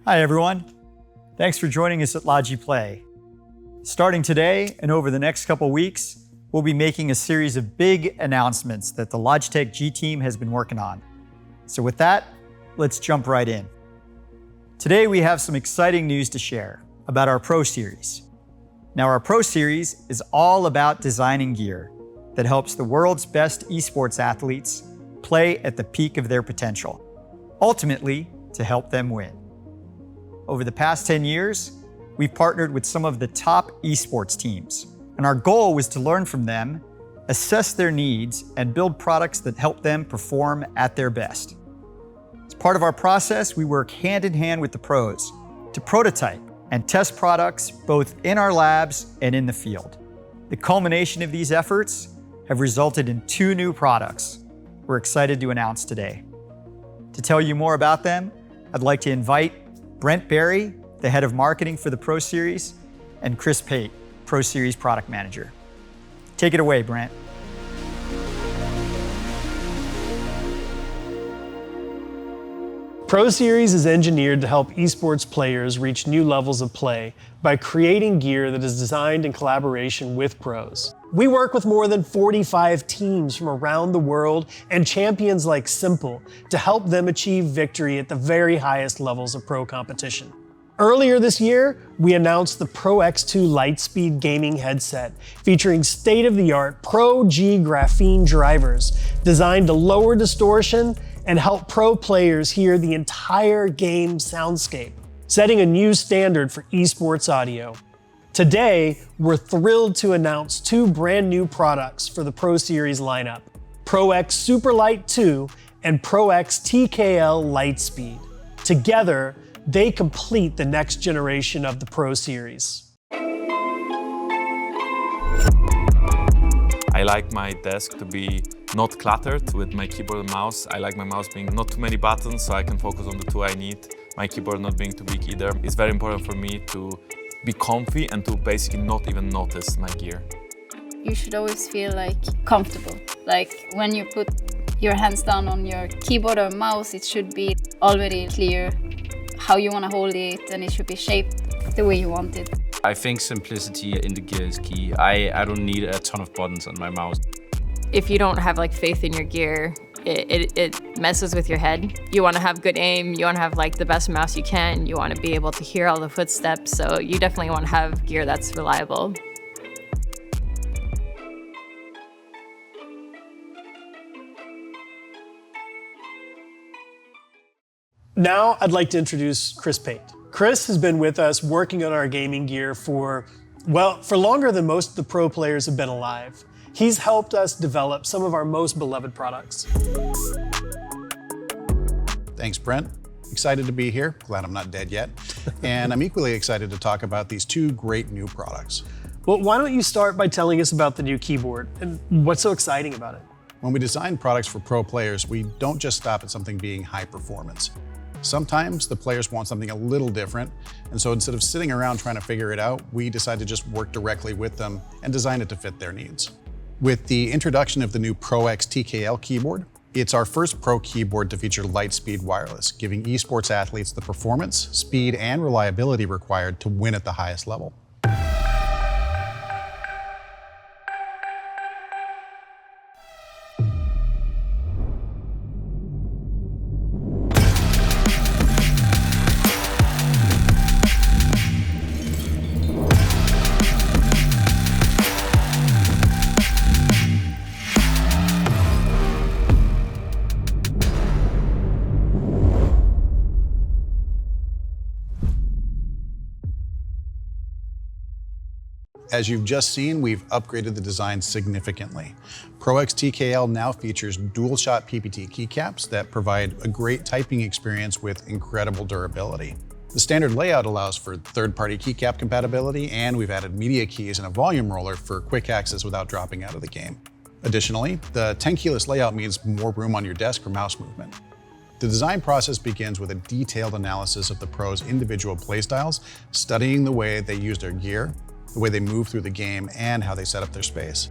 Hi everyone. Thanks for joining us at Logi Play. Starting today and over the next couple weeks, we'll be making a series of big announcements that the Logitech G team has been working on. So with that, let's jump right in. Today we have some exciting news to share about our Pro Series. Now our Pro Series is all about designing gear that helps the world's best esports athletes play at the peak of their potential, ultimately to help them win. Over the past 10 years, we've partnered with some of the top esports teams, and our goal was to learn from them, assess their needs, and build products that help them perform at their best. As part of our process, we work hand in hand with the pros to prototype and test products both in our labs and in the field. The culmination of these efforts have resulted in 2 new products we're excited to announce today. To tell you more about them, I'd like to invite Brent Berry, the head of marketing for the Pro Series, and Chris Pate, Pro Series product manager. Take it away, Brent. Pro Series is engineered to help esports players reach new levels of play by creating gear that is designed in collaboration with pros. We work with more than 45 teams from around the world and champions like Simple to help them achieve victory at the very highest levels of pro competition. Earlier this year, we announced the PRO X2 Lightspeed gaming headset featuring state-of-the-art Pro G graphene drivers designed to lower distortion and help pro players hear the entire game soundscape, setting a new standard for esports audio. Today, we're thrilled to announce 2 brand new products for the Pro Series lineup, PRO X Superlight 2 and PRO X TKL Lightspeed. Together, they complete the next generation of the Pro Series. I like my desk to be not cluttered with my keyboard and mouse. I like my mouse being not too many buttons so I can focus on the 2 I need. My keyboard not being too big either. It's very important for me to be comfy and to basically not even notice my gear. You should always feel comfortable. When you put your hands down on your keyboard or mouse, it should be already clear how you want to hold it, and it should be shaped the way you want it. I think simplicity in the gear is key. I don't need a ton of buttons on my mouse. If you don't have faith in your gear, it messes with your head. You want to have good aim, you want to have the best mouse you can, you want to be able to hear all the footsteps, so you definitely want to have gear that's reliable. Now I'd like to introduce Chris Pate. Chris has been with us working on our gaming gear for longer than most of the pro players have been alive. He's helped us develop some of our most beloved products. Thanks, Brent. Excited to be here. Glad I'm not dead yet. And I'm equally excited to talk about these 2 great new products. Well, why don't you start by telling us about the new keyboard and what's so exciting about it? When we design products for pro players, we don't just stop at something being high performance. Sometimes the players want something a little different, and so instead of sitting around trying to figure it out, we decide to just work directly with them and design it to fit their needs. With the introduction of the new PRO X TKL keyboard, it's our first pro keyboard to feature Lightspeed wireless, giving esports athletes the performance, speed, and reliability required to win at the highest level. As you've just seen, we've upgraded the design significantly. PRO X TKL now features dual-shot PPT keycaps that provide a great typing experience with incredible durability. The standard layout allows for third-party keycap compatibility, and we've added media keys and a volume roller for quick access without dropping out of the game. Additionally, the 10-keyless layout means more room on your desk for mouse movement. The design process begins with a detailed analysis of the pros' individual playstyles, studying the way they use their gear, the way they move through the game, and how they set up their space.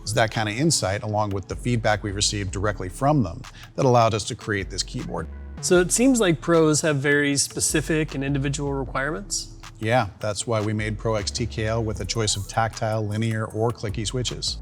It's that kind of insight, along with the feedback we received directly from them, that allowed us to create this keyboard. So it seems like pros have very specific and individual requirements. Yeah, that's why we made PRO X TKL with a choice of tactile, linear, or clicky switches.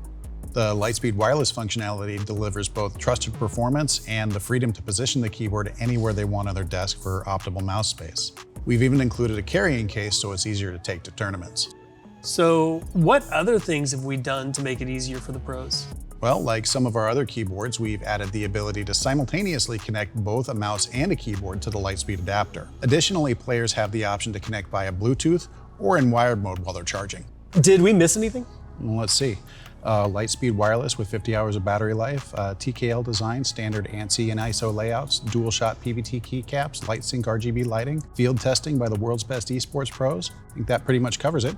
The Lightspeed wireless functionality delivers both trusted performance and the freedom to position the keyboard anywhere they want on their desk for optimal mouse space. We've even included a carrying case so it's easier to take to tournaments. So what other things have we done to make it easier for the pros? Well, like some of our other keyboards, we've added the ability to simultaneously connect both a mouse and a keyboard to the Lightspeed adapter. Additionally, players have the option to connect via Bluetooth or in wired mode while they're charging. Did we miss anything? Well, let's see. Lightspeed wireless with 50 hours of battery life, TKL design, standard ANSI and ISO layouts, dual shot PVT keycaps, LightSync RGB lighting, field testing by the world's best esports pros. I think that pretty much covers it.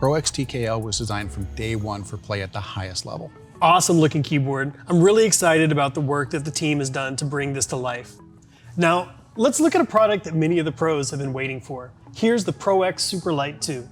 PRO X TKL was designed from day one for play at the highest level. Awesome looking keyboard. I'm really excited about the work that the team has done to bring this to life. Now, let's look at a product that many of the pros have been waiting for. Here's the PRO X Superlight 2.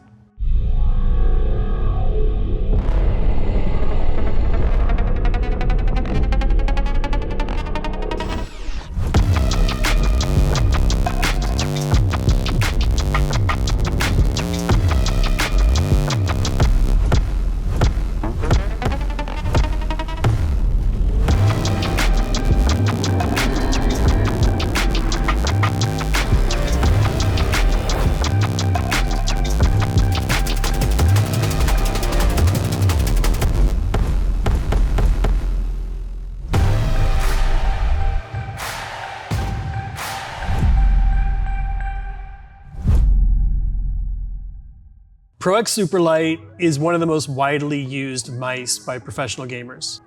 PRO X Superlight is one of the most widely used mice by professional gamers.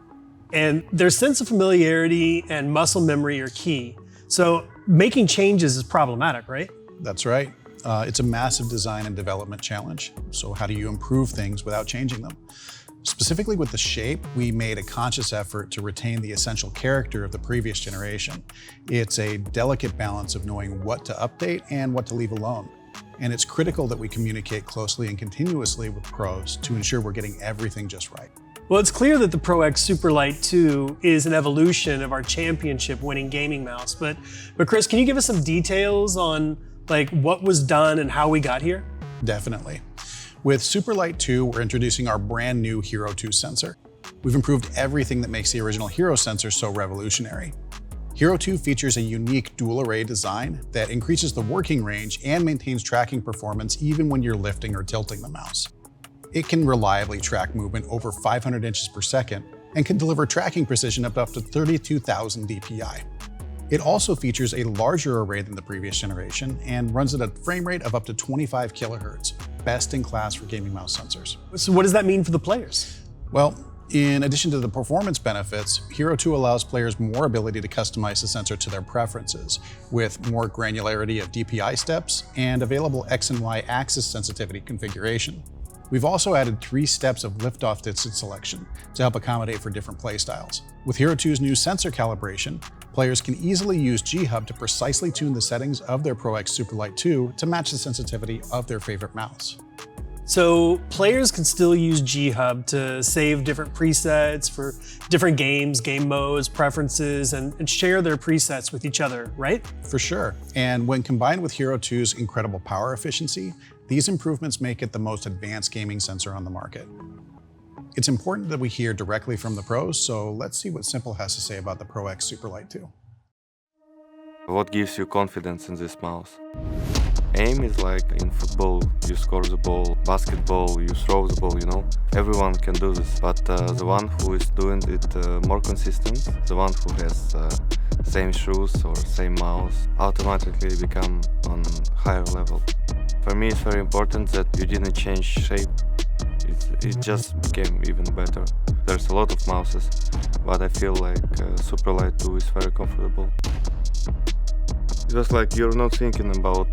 And their sense of familiarity and muscle memory are key. So making changes is problematic, right? That's right. It's a massive design and development challenge. So how do you improve things without changing them? Specifically with the shape, we made a conscious effort to retain the essential character of the previous generation. It's a delicate balance of knowing what to update and what to leave alone. And it's critical that we communicate closely and continuously with pros to ensure we're getting everything just right. Well, it's clear that the PRO X Superlight 2 is an evolution of our championship-winning gaming mouse. But Chris, can you give us some details on what was done and how we got here? Definitely. With Superlight 2, we're introducing our brand new Hero 2 sensor. We've improved everything that makes the original Hero sensor so revolutionary. Hero 2 features a unique dual array design that increases the working range and maintains tracking performance even when you're lifting or tilting the mouse. It can reliably track movement over 500 inches per second and can deliver tracking precision up to 32,000 DPI. It also features a larger array than the previous generation and runs at a frame rate of up to 25 kilohertz, best in class for gaming mouse sensors. So what does that mean for the players? Well, in addition to the performance benefits, Hero 2 allows players more ability to customize the sensor to their preferences, with more granularity of DPI steps and available X and Y axis sensitivity configuration. We've also added 3 steps of liftoff distance selection to help accommodate for different playstyles. With Hero 2's new sensor calibration, players can easily use G-Hub to precisely tune the settings of their PRO X Superlight 2 to match the sensitivity of their favorite mouse. So players can still use G-Hub to save different presets for different games, game modes, preferences, and share their presets with each other, right? For sure. And when combined with Hero 2's incredible power efficiency, these improvements make it the most advanced gaming sensor on the market. It's important that we hear directly from the pros, so let's see what Simple has to say about the PRO X Superlight 2. What gives you confidence in this mouse? Aim is like in football, you score the ball, basketball, you throw the ball, you know. Everyone can do this, but the one who is doing it more consistent, the one who has same shoes or same mouse, automatically become on higher level. For me, it's very important that you didn't change shape. It just became even better. There's a lot of mouses, but I feel like Superlight 2 is very comfortable. It was like you're not thinking about,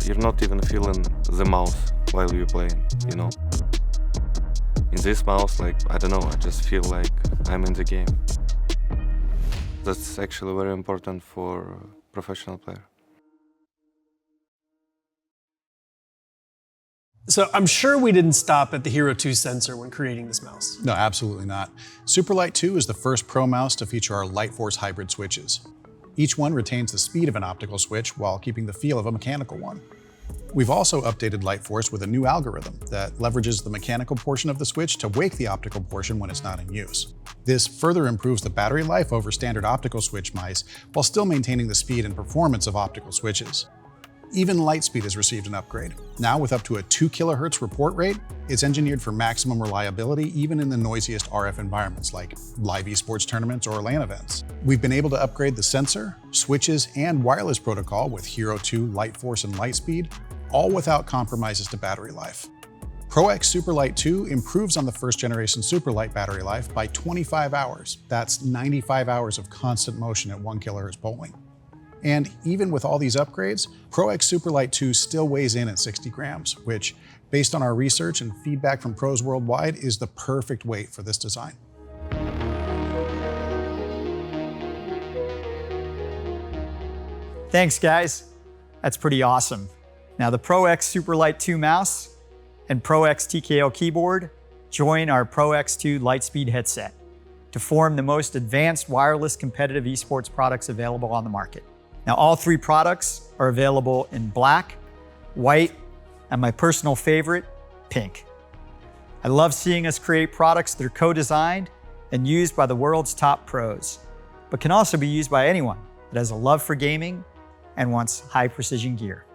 you're not even feeling the mouse while you're playing, you know? In this mouse, I don't know, I just feel like I'm in the game. That's actually very important for a professional player. So I'm sure we didn't stop at the Hero 2 sensor when creating this mouse. No, absolutely not. Superlight 2 is the first Pro mouse to feature our Lightforce hybrid switches. Each one retains the speed of an optical switch while keeping the feel of a mechanical one. We've also updated Lightforce with a new algorithm that leverages the mechanical portion of the switch to wake the optical portion when it's not in use. This further improves the battery life over standard optical switch mice while still maintaining the speed and performance of optical switches. Even Lightspeed has received an upgrade. Now with up to a 2 kHz report rate, it's engineered for maximum reliability even in the noisiest RF environments like live esports tournaments or LAN events. We've been able to upgrade the sensor, switches, and wireless protocol with Hero 2, Lightforce, and Lightspeed, all without compromises to battery life. PRO X Superlight 2 improves on the first generation Superlight battery life by 25 hours. That's 95 hours of constant motion at 1 kHz polling. And even with all these upgrades, PRO X Superlight 2 still weighs in at 60 grams, which, based on our research and feedback from pros worldwide, is the perfect weight for this design. Thanks, guys. That's pretty awesome. Now the PRO X Superlight 2 mouse and PRO X TKL keyboard join our PRO X2 Lightspeed headset to form the most advanced wireless competitive esports products available on the market. Now, all three products are available in black, white, and my personal favorite, pink. I love seeing us create products that are co-designed and used by the world's top pros, but can also be used by anyone that has a love for gaming and wants high precision gear.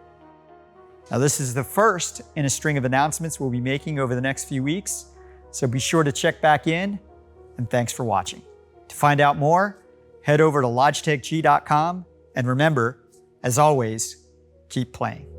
Now, this is the first in a string of announcements we'll be making over the next few weeks, so be sure to check back in, and thanks for watching. To find out more, head over to logitechg.com. And remember, as always, keep playing.